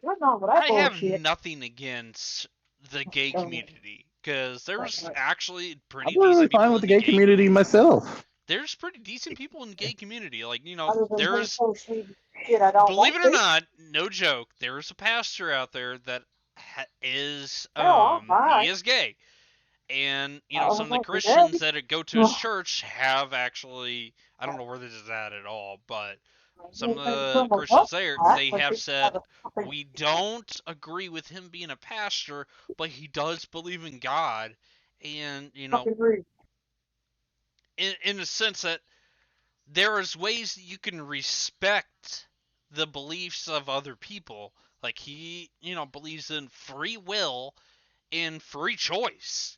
I have nothing against the gay community because there's actually I'm pretty really decent fine people with in the the gay gay community community. myself. There's pretty decent people in the gay community. Like, Other than him there's, posting shit I don't believe want it or to. not, no joke, there is a pastor out there that is, Hell, I'm he fine. is gay. And, I some don't of the know Christians today. that go to his church have actually, I don't know where this is at all, but some of Anything the from a Christians left there, side, they but have you have said, a fucking we don't agree with him being a pastor, but he does believe in God. And, fucking reason. in the sense that there is ways that you can respect the beliefs of other people. Like he, believes in free will and free choice.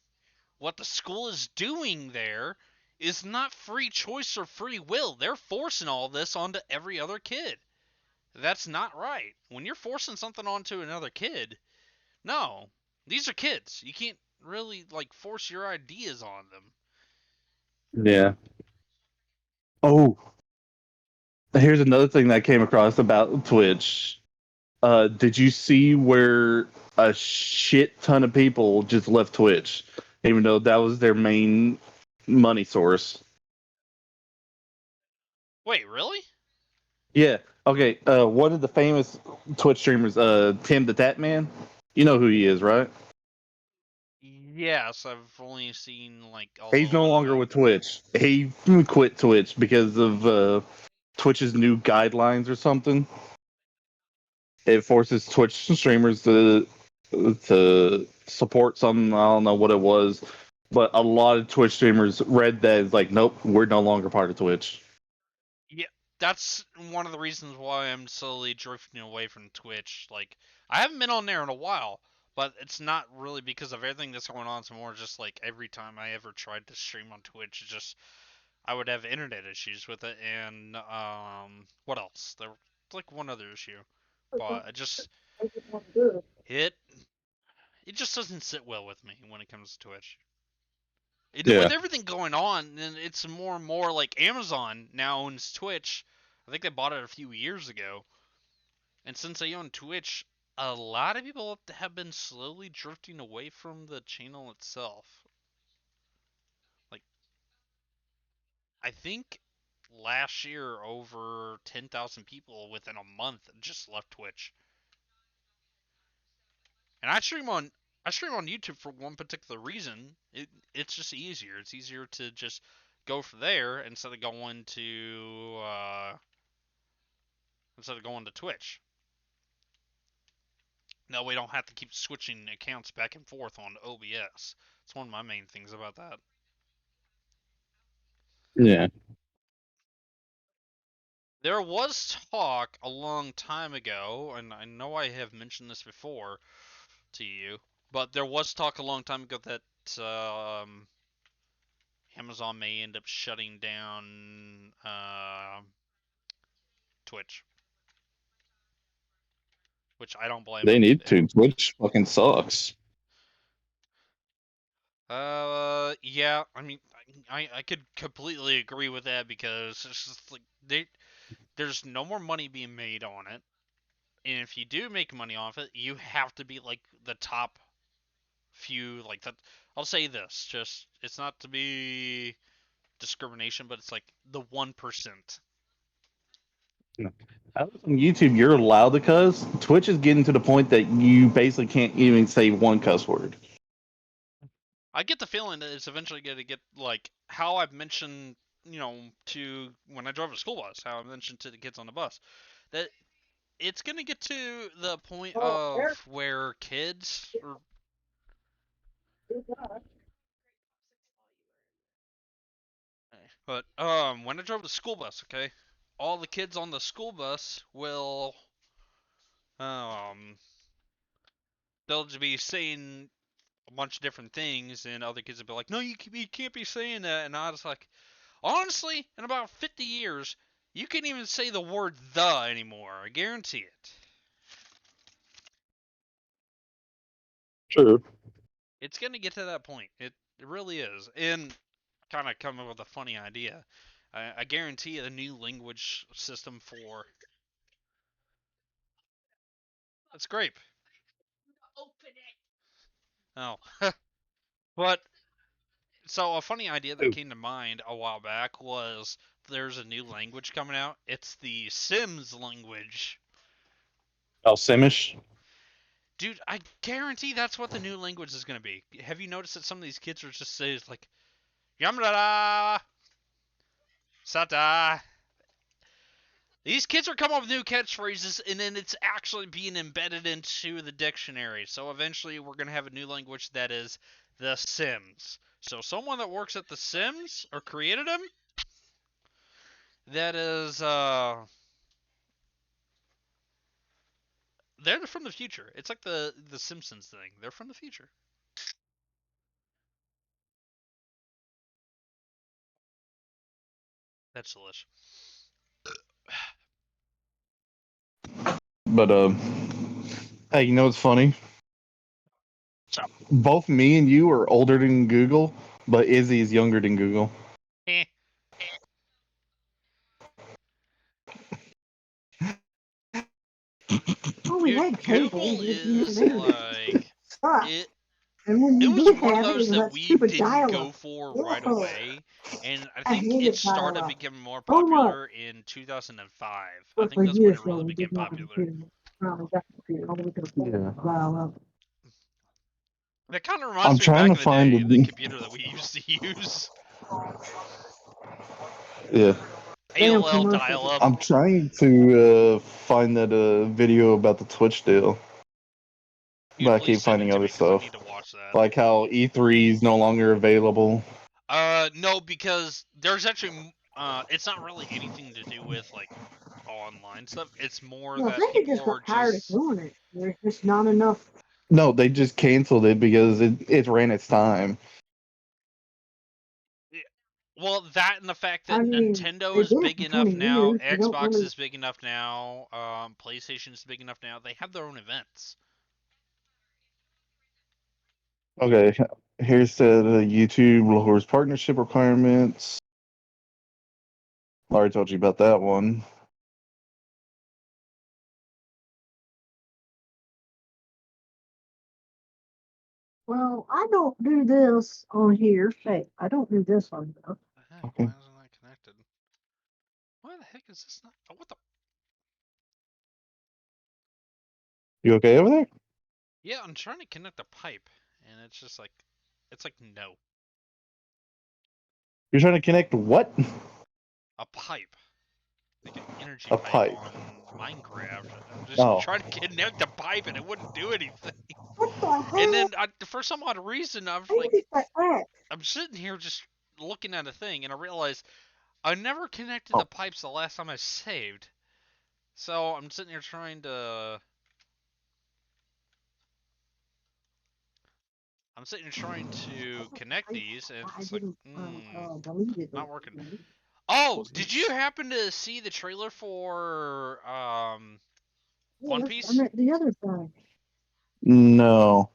What the school is doing there is not free choice or free will. They're forcing all this onto every other kid. That's not right. When you're forcing something onto another kid, no. These are kids. You can't really like force your ideas on them. Yeah. Oh, here's another thing that I came across about Twitch. Did you see where a shit ton of people just left Twitch, even though that was their main money source? Wait, really? Yeah. Okay. One of the famous Twitch streamers, Tim the Tap Man. You know who he is, right? Yes, I've only seen like a He's little no bit of longer him. with Twitch. He quit Twitch because of Twitch's new guidelines or something. It forces Twitch streamers to support something. I don't know what it was, but a lot of Twitch streamers read that as like, nope, we're no longer part of Twitch. Yeah, that's one of the reasons why I'm slowly drifting away from Twitch. Like, I haven't been on there in a while, but it's not really because of everything that's going on. It's more just like every time I ever tried to stream on Twitch, I would have internet issues with it, and what else? There was like one other issue, but it it just doesn't sit well with me when it comes to Twitch. And with Yeah, everything going on, then it's more and more like Amazon now owns Twitch. I think they bought it a few years ago. And since they own Twitch, a lot of people have been slowly drifting away from the channel itself. Like, I think last year, over 10,000 people within a month just left Twitch. And I stream on YouTube for one particular reason. It's just easier. It's easier to just go for there instead of going to Twitch. That way, we don't have to keep switching accounts back and forth on OBS. It's one of my main things about that. yeah. There was talk a long time ago, and I know I have mentioned this before to you, but there was talk a long time ago that Amazon may end up shutting down Twitch, which I don't blame They them. need to. Twitch fucking sucks. Yeah, I mean, I could completely agree with that because it's just like there's no more money being made on it, and if you do make money off it, you have to be like the top few, like that. I'll say this, just it's not to be discrimination, but it's like the 1%. On YouTube, you're allowed to cuss. Twitch is getting to the point that you basically can't even say one cuss word. I get the feeling that it's eventually going to get like how I've mentioned, to when I drove a school bus, how I mentioned to the kids on the bus that it's going to get to the point Oh, of there. where kids or but when I drove the school bus, okay, all the kids on the school bus will um they'll just be saying a bunch of different things, and other kids will be like, "No, you can't be saying that." And I was like, honestly, in about 50 years, you can't even say the word "the" anymore. I guarantee it. True. It's gonna get to that point. It really is. And kind of come up with a funny idea. I guarantee a new language system for It's grape. Oh, but so a funny idea that Ooh. came to mind a while back was there's a new language coming out. It's the Sims language. Oh, Simish. Dude, I guarantee that's what the new language is going to be. Have you noticed that some of these kids are just saying like Yamada Sata? These kids are coming up with new catchphrases, and then it's actually being embedded into the dictionary. So eventually, we're going to have a new language that is the Sims. So someone that works at the Sims or created them, that is, they're from the future. It's like the Simpsons thing. They're from the future. That's delicious. But hey, you know what's funny? Both me and you are older than Google, but Izzy is younger than Google. Eh. Oh, we Dude, had cable. Google We didn't have is internet. like Sucked. it. And when It we was did one of have it, it those was that that we stupid didn't dial-up. go for right Ugh, away, and I I think it hated started dial-up becoming more so much. popular in 2005. I But think for that's when years, it though, really we became didn't have a popular. computer. Finally got a computer. All we could afford Yeah. was dial-up. That kind of I'm reminds me of trying back to in the find day, the the. computer that we used to use. Yeah. Damn AOL commercials. dial-up. I'm trying to find that video about the Twitch deal, but Dude, I please keep send it finding to other me because I stuff, need to watch that. like how E3 is no longer available. No, because there's actually it's not really anything to do with like online stuff. It's more No, I that think they people just are got tired of just doing it. There's just not enough. No, they just canceled it because it ran its time. well, that and the fact I that mean, Nintendo they've is been it big for enough 20 now, years. They don't Xbox really. is big enough now, PlayStation is big enough now. They have their own events. Okay, here's the YouTube lowers partnership requirements. I already told you about that one. Well, I don't do this on here. Hey, I don't do this on here. What the heck? Okay, Why isn't that connected? Why the heck is this not? Oh, what the? you okay over there? Yeah, I'm trying to connect the pipe, and it's just like, it's like no, You're trying to connect what? a pipe, like an energy A pipe pipe. on Minecraft. I'm just Oh, trying to connect the pipe, and it wouldn't do anything. What the And hell? then for some odd reason, I was Where like, did that at? I'm sitting here just looking at a thing, and I realized I never connected the oh, pipes the last time I saved. So I'm sitting here trying to. I'm sitting here trying to connect these, and it's I just like, didn't delete it. not working. Right? Oh, did you happen to see the trailer for Yeah, One I Piece? meant the other thing. no.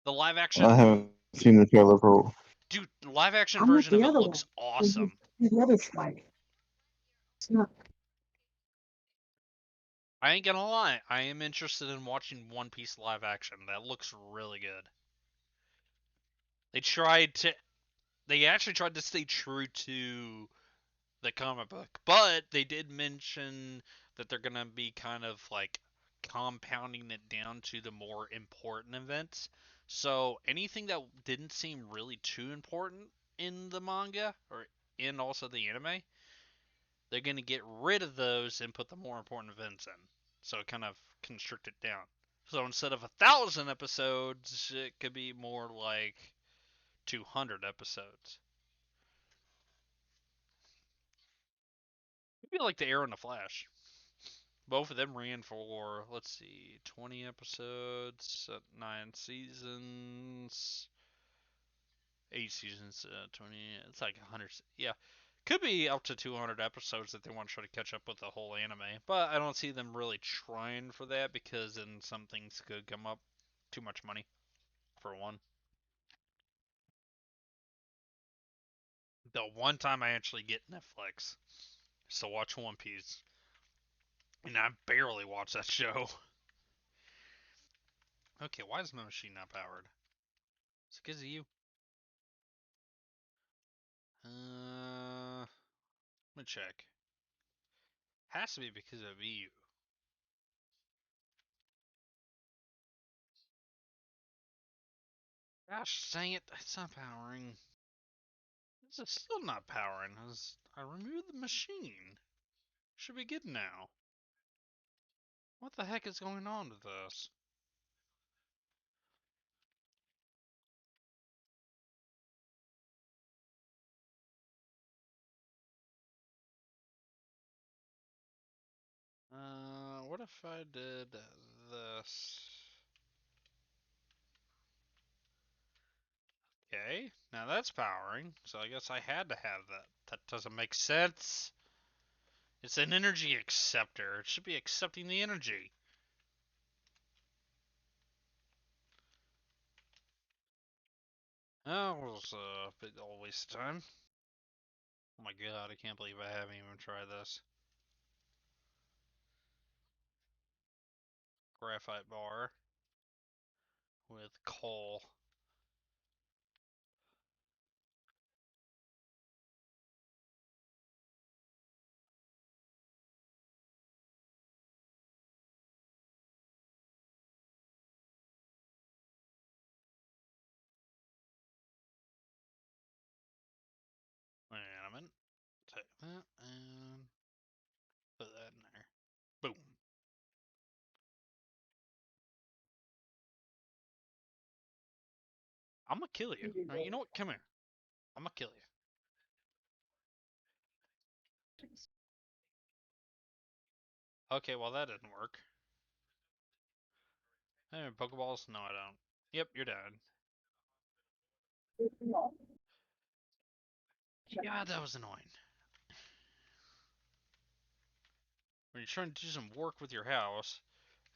The live I action, haven't seen the trailer for. dude, live action I meant version of the it other one. looks awesome. The other spider. It's not. I ain't gonna lie, I am interested in watching One Piece live action. That looks really good. They tried to, they actually tried to stay true to the comic book, but they did mention that they're gonna be kind of like compounding it down to the more important events. So anything that didn't seem really too important in the manga or in also the anime, they're gonna get rid of those and put the more important events in. So kind of constrict it down. So instead of 1,000 episodes, it could be more like 200 episodes. It'd be like the Arrow and the Flash. Both of them ran for, let's see, 20 episodes, 9 seasons, 8 seasons, 20. It's like 100. Yeah, could be up to 200 episodes that they want to try to catch up with the whole anime. But I don't see them really trying for that because then some things could come up. Too much money, for one. The one time I actually get Netflix is to watch One Piece, and I barely watch that show. Okay, why is my machine not powered? Is it because of you? Let me check. Has to be because of you. Gosh dang it, it's not powering. This is still not powering. I removed the machine. Should be good now. What the heck is going on with this? What if I did this? Okay, now that's powering, so I guess I had to have that. That doesn't make sense. It's an energy acceptor. It should be accepting the energy. That was a bit of a waste of time. Oh my god, I can't believe I haven't even tried this. Graphite bar with coal. Wait a minute. Take that and put that in there. Boom. I'm gonna kill you. Alright, you know what? Come here. I'm gonna kill you. Okay, well that didn't work. Hey, Pokeballs? No, I don't. Yep, you're dead. God, that was annoying. When you're trying to do some work with your house,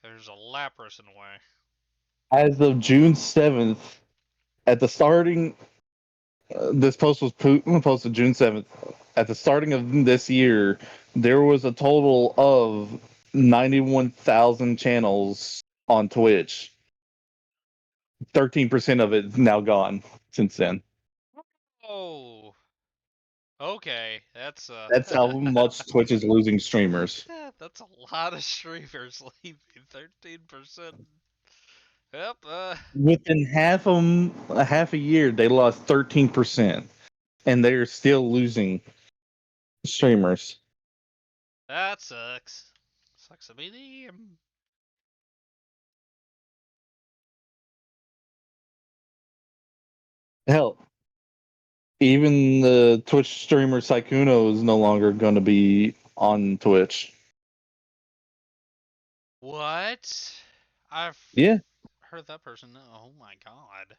there's a Lapras in the way. As of June 7th, at the starting, this post was posted June 7th. At the starting of this year, there was a total of 91,000 channels on Twitch. 13% of it is now gone since then. Oh, okay. That's That's how much Twitch is losing streamers. that's a lot of streamers leaving. 13%. Yep. Within half a year, they lost 13%, and they're still losing streamers. That sucks. Sucks to be them. Hell, even the Twitch streamer Saikuno is no longer going to be on Twitch. What? I've Yeah, heard that person. Oh my god.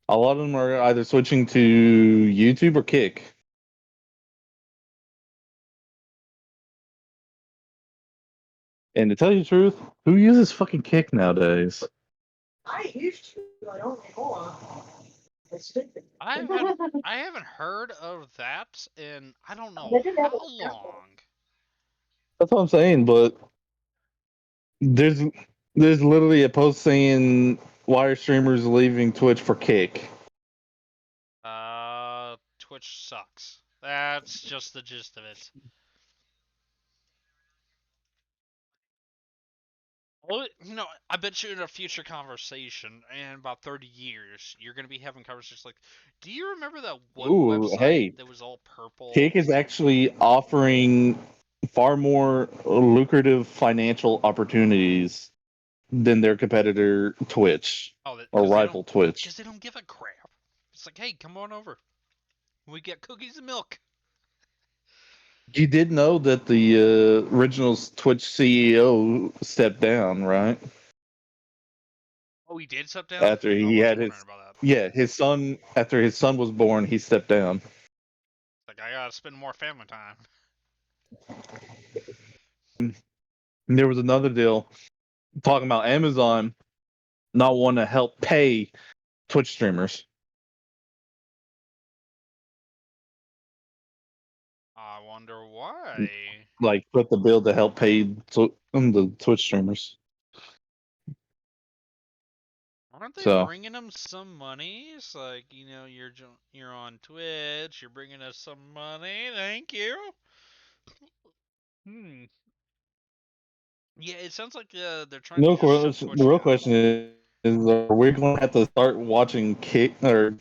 a lot of them are either switching to YouTube or Kick. And to tell you the truth, who uses fucking Kick nowadays? I used to, I don't anymore. It's stupid. I haven't heard of that in I don't know They did have how a long. That's what I'm saying. But there's there's literally a post saying why are streamers leaving Twitch for Kick? Twitch sucks. That's just the gist of it. Well, I bet you in a future conversation, in about 30 years, you're going to be having conversations like, do you remember that one Ooh, website hey, that was all purple? Kick is actually offering far more lucrative financial opportunities than their competitor Twitch Oh, or rival Twitch. because they don't give a crap. It's like, hey, come on over. We get cookies and milk. You did know that the original Twitch CEO stepped down, right? Oh, he did step down? After I he had wasn't wondering his about that. yeah, his son after his son was born, he stepped down. Like, I gotta spend more family time. And there was another deal talking about Amazon not wanting to help pay Twitch streamers. I wonder why. Like put the bill to help pay the Twitch streamers. Aren't they So bringing them some money? It's like, you're on Twitch, you're bringing us some money. Thank you. Hmm. Yeah, it sounds like they're trying to just shut the Twitch real down. question is are we going to have to start watching Kick or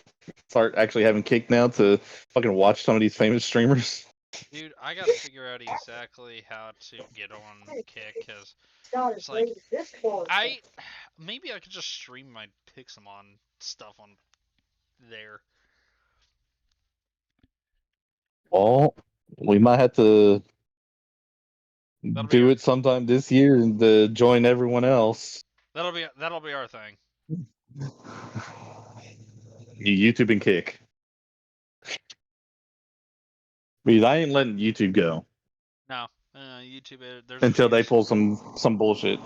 start actually having Kick now to fucking watch some of these famous streamers? Dude, I gotta figure out exactly how to get on Kick, because Got it it's like, rated this close. I. Maybe I could just stream my Pixelmon stuff on there. Well, we might have to That'll be do our. it sometime this year and join everyone else. That'll be our thing. YouTube and Kick. Because I ain't letting YouTube go No, YouTube. There's until they rules. pull some bullshit.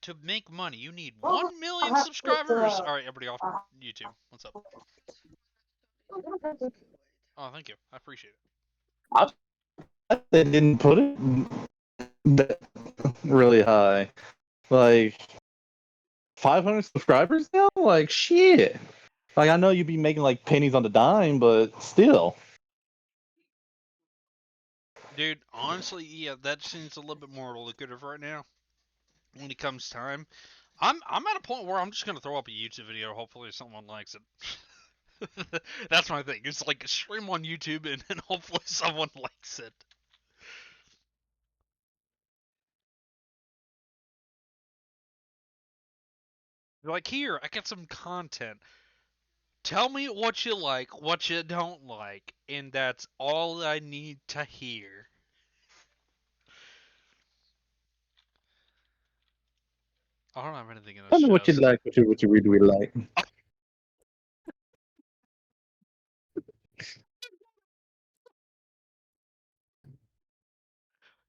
To make money, you need Well, 1 million I have to put subscribers. All right, everybody off uh, YouTube. What's up? Oh, thank you. I appreciate it. I they didn't put it that really high. Like 500 subscribers now? Like shit. Like I know you'd be making like pennies on the dime, but still. Dude, honestly, yeah, that seems a little bit more lucrative right now. When it comes time, I'm at a point where I'm just gonna throw up a YouTube video. Hopefully, someone likes it. That's my thing. It's like stream on YouTube, and then hopefully someone likes it. Like, here, I got some content. Tell me what you like, what you don't like, and that's all I need to hear. I don't have anything in this I know what you chest. like, what you really like.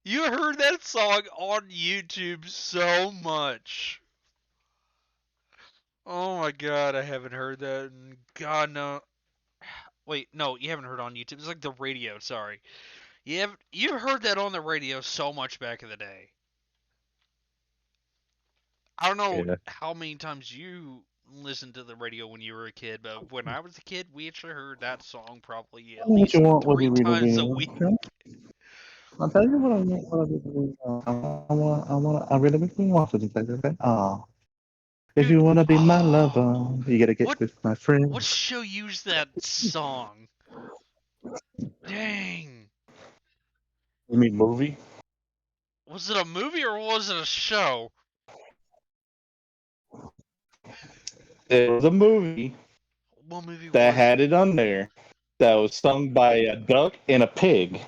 You heard that song on YouTube so much. Oh my god, I haven't heard that in God no. Wait, no, you haven't heard it on YouTube. It's like the radio. Sorry, you heard that on the radio so much back in the day. I don't know Yeah. how many times you listened to the radio when you were a kid, but when I was a kid, we actually heard that song probably at What you least want, what three you times a really week. want. I'll tell you what I want, what I really want. I really want to do that, okay? Oh. If Dude, you wanna be my oh, lover, you gotta get what with my what friends. show used that song? Dang, You mean movie? was it a movie or was it a show? It was a movie What movie that was it? had it on there that was sung by a duck and a pig,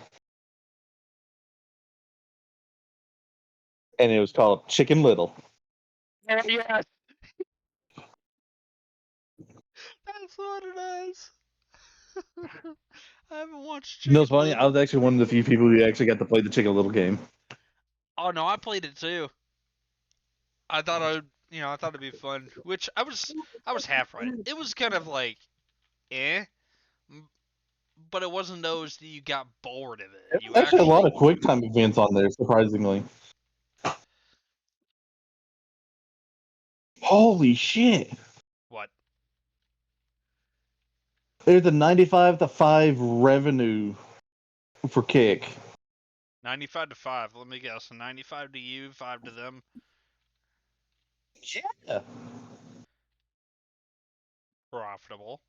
and it was called Chicken Little. Oh, yes, that's what it is. I haven't watched You know, it's Chicken funny. I Little. was actually one of the few people who actually got to play the Chicken Little game. Oh no, I played it too. I thought it'd be fun. Which I was half right. It was kind of like, eh, but it wasn't those that you got bored of it. You There's actually a lot actually of quick time events on there, surprisingly. Holy shit! what? There's a 95 to 5 revenue for Kick. 95 to 5. Let me guess. 95 to you, 5 to them. Yeah. Profitable.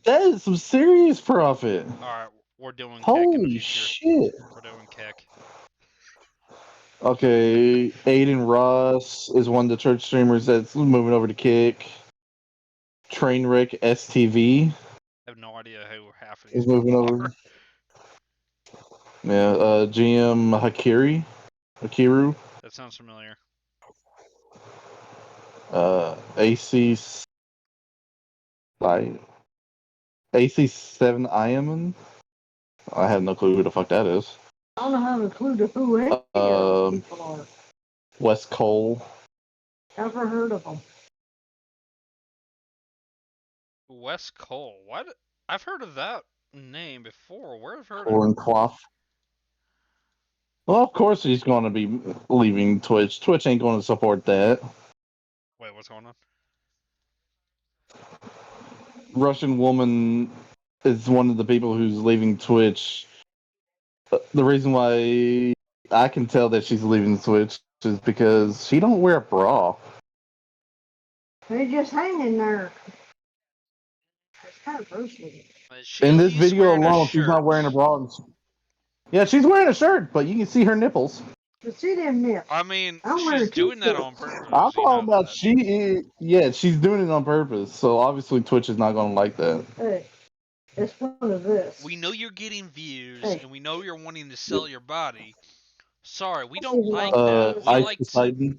That is some serious profit. All right, we're doing kick in the Holy future. shit. We're doing kick. Okay, Aiden Ross is one of the church streamers that's moving over to Kick. Trainwreck STV I have no idea who half of these is moving people over. are. Yeah, GM Hakiru, That sounds familiar. AC, AC7 Iamon. I have no clue who the fuck that is. I don't know how to include who any of those people are. Wes Cole. Never heard of them. Wes Cole. What? I've heard of that name before. Where have I heard it? Colin Clough. Well, of course he's going to be leaving Twitch. Twitch ain't going to support that. Wait, what's going on? Russian woman is one of the people who's leaving Twitch. The reason why I can tell that she's leaving Twitch is because she don't wear a bra. They're just hanging there. It's kind of gross looking. She In at this least video wearing a alone, she's not shirt. wearing a bra. Yeah, she's wearing a shirt, but you can see her nipples. But see them nips. I mean, I'm wearing she's a doing that t-shirt. on I'm purpose. You talking know about that. yeah, she's doing it on purpose. So obviously Twitch is not going to like that. Hey, it's one of this. We know you're getting views, Hey. and we know you're wanting to sell your body. Sorry, we don't This is like all that. this. We Ice like to. Poseidon.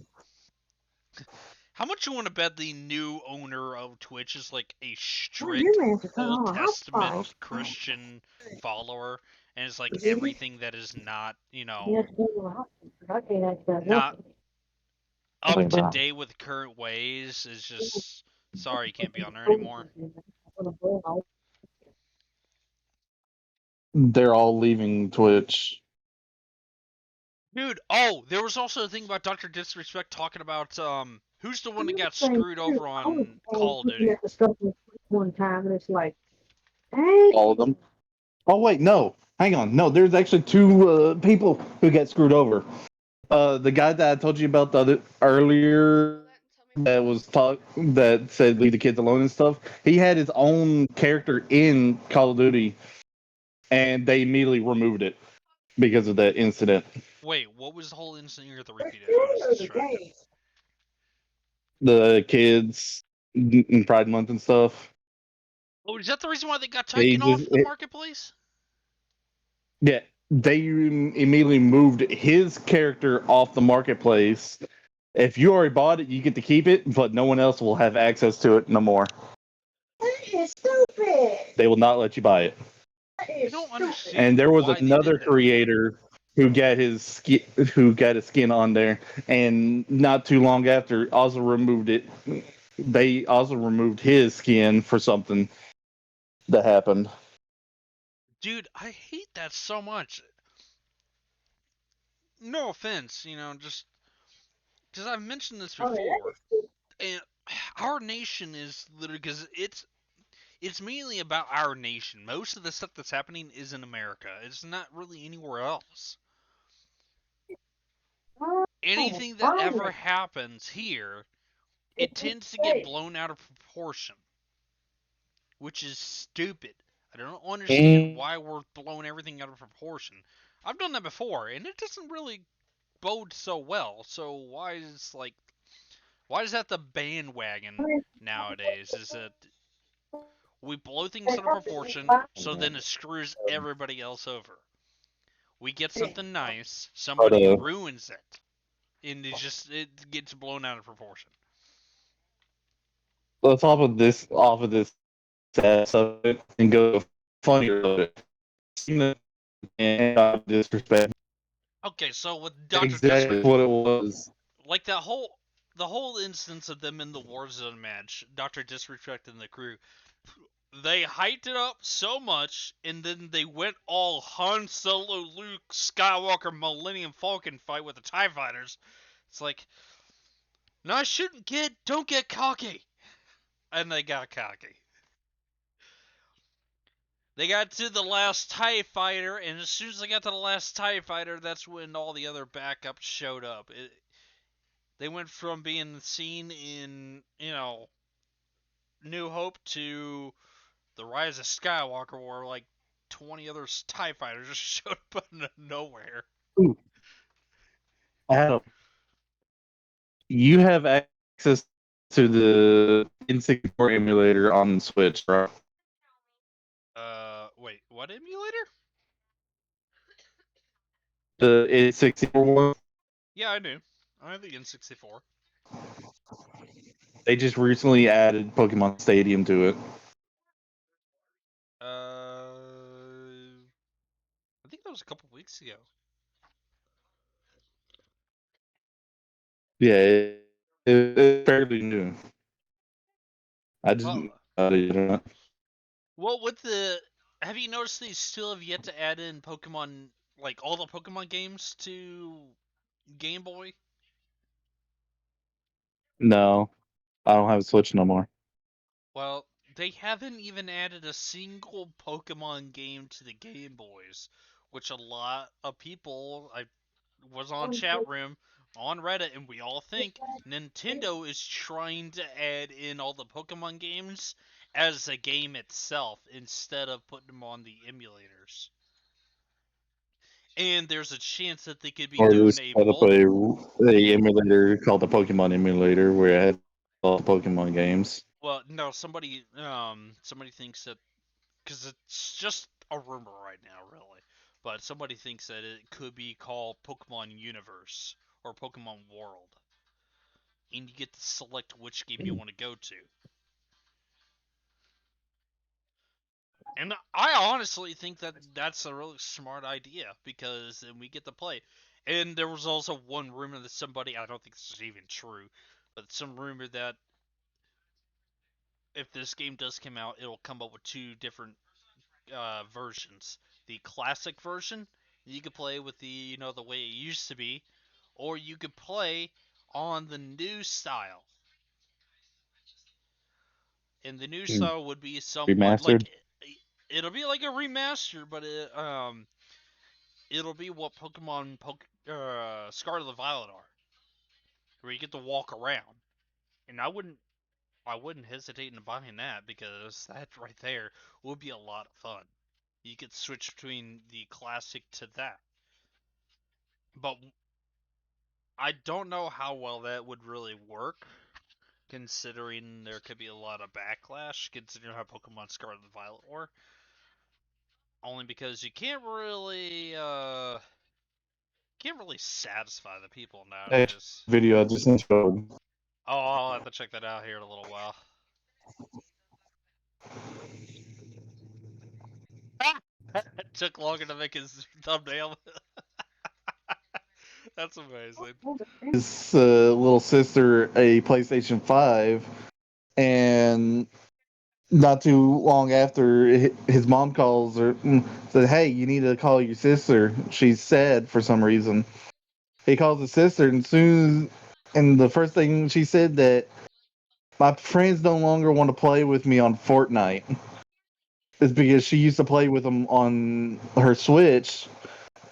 How much you want to bet the new owner of Twitch is like a Well, you strict may have to turn Old on the hot Testament box. Christian follower, and it's like Did you? everything that is not, You have to go to the hot box. I can't ask that not nothing. up to date with current ways is just sorry, you can't be on there anymore. They're all leaving Twitch. Dude, oh, there was also a thing about Dr. Disrespect talking about who's the one that got screwed over on Call of Duty. At the stuff one time, and it's like, hey, All of them. Oh wait, no. Hang on. No, there's actually two people who get screwed over. The guy that I told you about the other, earlier that said leave the kids alone and stuff. He had his own character in Call of Duty, and they immediately removed it because of that incident. Wait, what was the whole incident? You have to they're repeat it. I was scared of the distracted. game. The kids in Pride Month and stuff. Oh, is that the reason why they got They taken just off the marketplace? yeah, they immediately moved his character off the marketplace. If you already bought it, you get to keep it, but no one else will have access to it no more. That is stupid. They will not let you buy it. That I is don't stupid. And understand there was why they another did that. creator who got his skin on there, and not too long after, also removed it. They also removed his skin for something that happened. Dude, I hate that so much. No offense, just because I've mentioned this Oh, that before, is stupid. and our nation is literally because it's mainly about our nation. Most of the stuff that's happening is in America. It's not really anywhere else. Oh, Anything that ever finally. happens here, it It's a tends to get mistake. blown out of proportion, which is stupid. I don't understand And why we're blowing everything out of proportion. I've done that before, and it doesn't really bode so well. So why is that the bandwagon nowadays? Is that we blow things out of proportion, so then it screws everybody else over. We get something nice, but somebody ruins it, and it gets blown out of proportion. let's off of this sad subject and go funnier subject. And disrespect. Okay, so with Doctor Exactly Disrespect, what it was. like the whole instance of them in the Warzone match, Doctor Disrespect and the crew, they hyped it up so much, and then they went all Han Solo, Luke Skywalker, Millennium Falcon fight with the Tie Fighters. It's like, nice shooting, kid. Don't get cocky. And they got cocky. They got to the last TIE fighter, and as soon as they got to the last TIE fighter, that's when all the other backups showed up. They went from being seen in, New Hope to the Rise of Skywalker, where like 20 other TIE fighters just showed up out of nowhere. Ooh, Adam, you have access to the N64 emulator on Switch, right? Wait, what emulator? The N64 one. Yeah, I do. I have the N64. They just recently added Pokemon Stadium to it. I think that was a couple weeks ago. Yeah, it's fairly new. I just Well, added it. well, with the have you noticed they still have yet to add in Pokemon like all the Pokemon games to Game Boy? No, I don't have a Switch no more. Well, they haven't even added a single Pokemon game to the Game Boys, which a lot of people, I was on chat room on Reddit, and we all think Nintendo is trying to add in all the Pokemon games as a game itself instead of putting them on the emulators. And there's a chance that they could be Or at doing least a set up a mobile. emulator called the Pokemon emulator where I had all the Pokemon games. Well, no, somebody thinks that because it's just a rumor right now, really. But somebody thinks that it could be called Pokemon Universe or Pokemon World, and you get to select which game you want to go to. And I honestly think that that's a really smart idea because then we get to play. And there was also one rumor that somebody, I don't think this is even true, but some rumor that if this game does come out, it'll come up with two different versions. The classic version, you could play with the way it used to be, or you could play on the new style. And the new Hmm. style would be somewhat like Remastered. it'll be like a remaster, but it'll be what Scarlet and Violet are, where you get to walk around. And I wouldn't hesitate in buying that because that right there would be a lot of fun. You could switch between the classic to that. But I don't know how well that would really work, considering there could be a lot of backlash, considering how Pokemon Scarlet and Violet were. Only because you can't really satisfy the people That nowadays. video I just sent you. Oh, I'll have to check that out here in a little while. It took longer to make his thumbnail. That's amazing. His little sister a PlayStation 5, and not too long after, his mom calls her, said, "Hey, you need to call your sister. She's sad for some reason." He calls his sister, and the first thing she said that my friends no longer want to play with me on Fortnite is because she used to play with him on her Switch,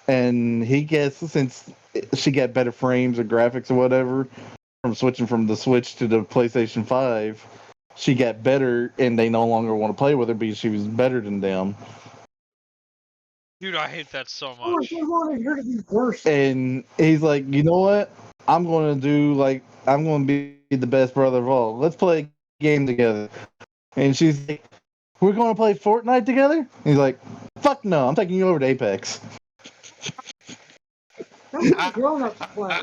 and he guessed since she got better frames or graphics or whatever from switching from the Switch to the PlayStation 5, she got better, and they no longer want to play with her because she was better than them. Dude, I hate that so Oh, they much. wanted her to be worse. And he's like, you know what? I'm going to be the best brother of all. Let's play a game together. And she's like, we're going to play Fortnite together? He's like, fuck no, I'm taking you over to Apex. That's what grown-ups play.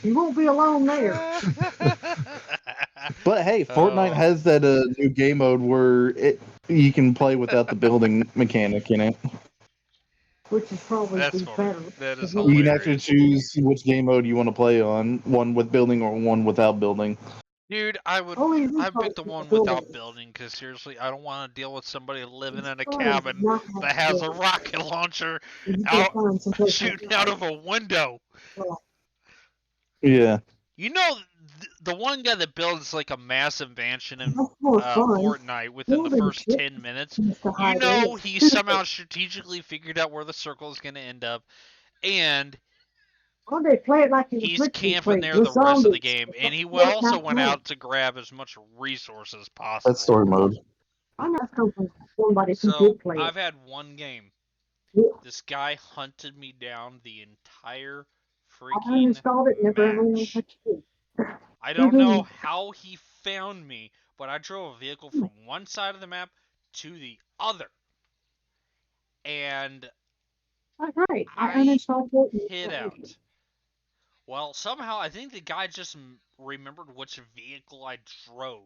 You won't be alone there. But hey, Fortnite Oh, has that new game mode where you can play without the building mechanic in it. Which is probably that's be funny. better. That is You can actually hilarious. choose which game mode you want to play on, one with building or one without building. Dude, I would Only in this I part pick the of the one building. without building because seriously, I don't want to deal with somebody living It's in a fun to cabin not have that to has a build. rocket launcher You can out find some place to shooting out hide. of a window. Well, Yeah. You know, the one guy that builds like a massive mansion in that's more fun. Fortnite within the Building first shit 10 minutes. seems to You hide in know, it. he somehow strategically figured out where the circle is going to end up, and Well, they play it like in the he's Flickty camping play there with the rest of the zombies. game. And he Work also out went home. out to grab as much resources as That's possible. story mode. I know it's come from somebody who So did play it. I've had one game. Yeah, This guy hunted me down the entire I freaking uninstalled it, never ever even match. touched it. I don't know Woohoo. how he found me, but I drove a vehicle from one side of the map to the other. And All right, I I uninstalled it and hid never again. out. Well, somehow I think the guy just remembered which vehicle I drove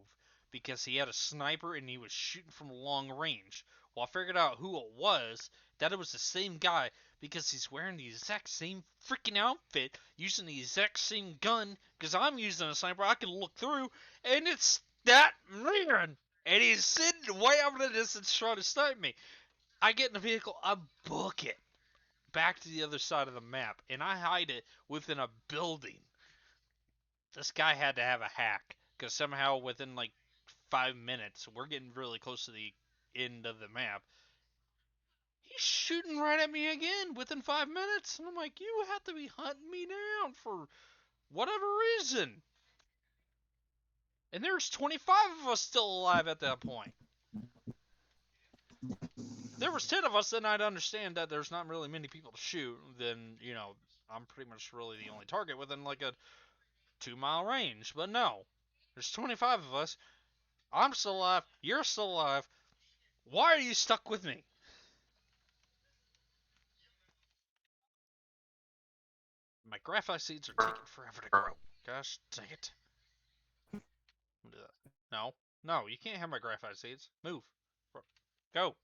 because he had a sniper and he was shooting from long range. Well, I figured out who it was, that it was the same guy because he's wearing the exact same freaking outfit, using the exact same gun because I'm using a sniper. I can look through and it's that man. And he's sitting way out in the distance trying to snipe me. I get in the vehicle, I book it. back to the other side of the map, and I hide it within a building. This guy had to have a hack, because somehow within like 5 minutes, we're getting really close to the end of the map. He's shooting right at me again within 5 minutes, and I'm like, you have to be hunting me down for whatever reason. And there's 25 of us still alive at that point. If there was 10 of us, then I'd understand that there's not really many people to shoot. Then, I'm pretty much really the only target within like a 2-mile range. But no, there's 25 of us. I'm still alive. You're still alive. Why are you stuck with me? My graphite seeds are taking forever to grow. Gosh dang it. No. No, you can't have my graphite seeds. Move. Go.